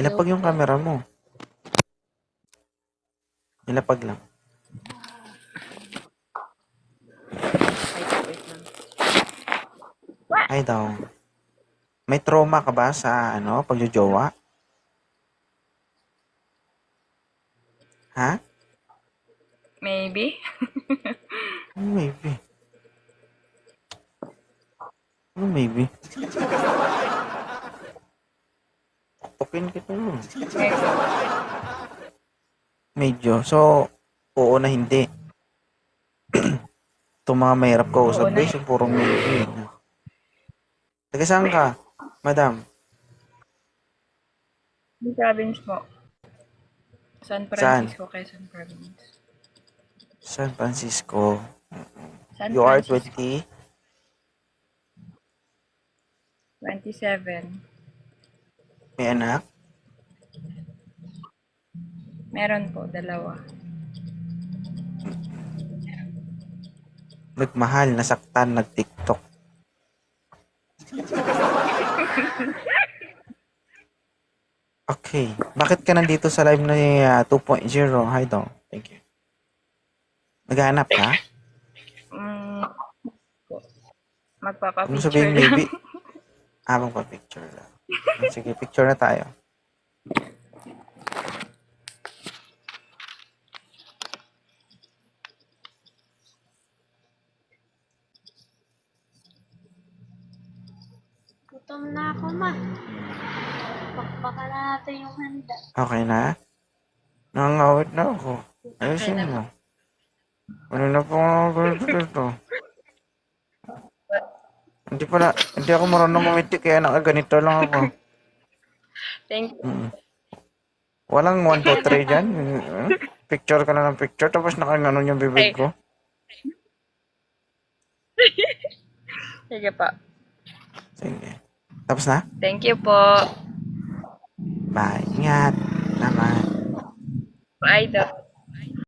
Ilapag yung camera mo. Ilapag lang. Wait lang. Ay daw. May trauma ka ba sa pagjojowa? Ha? Maybe. Maybe. Maybe. Tukin kita mo. Medyo. So, oo na hindi. Itong mga mahirap kausap, Oo na. guys, yung purong maybe. Taga saan ka, madam? Yung province po. San Francisco, Quezon Province. San Francisco. San You are Francisco. 20? 27. May anak? Meron po, 2. Nagmahal, nasaktan, nag-TikTok. Okay. Bakit ka nandito sa live na 2.0? Hi daw. Thank you. Naghahanap ka? Ano Magpapapicture sabihin, lang. maybe? Magpa-picture lang. Sige, picture na tayo. Gutom na ako, ma. Pakpakan na natin yung handa. Okay na? Nangangawit na ako. Ayusin Okay na mo. Ano na po ako dito? Hindi ako marunong mamiti kaya nakaganito lang ako. Thank you. Walang 1, 2, 3 dyan. Picture ka na ng picture tapos nakaganon yung bibig ko. Sige po. Sige. Tapos na? Thank you po. Bye. Ingat. Salamat. Bye, Doc.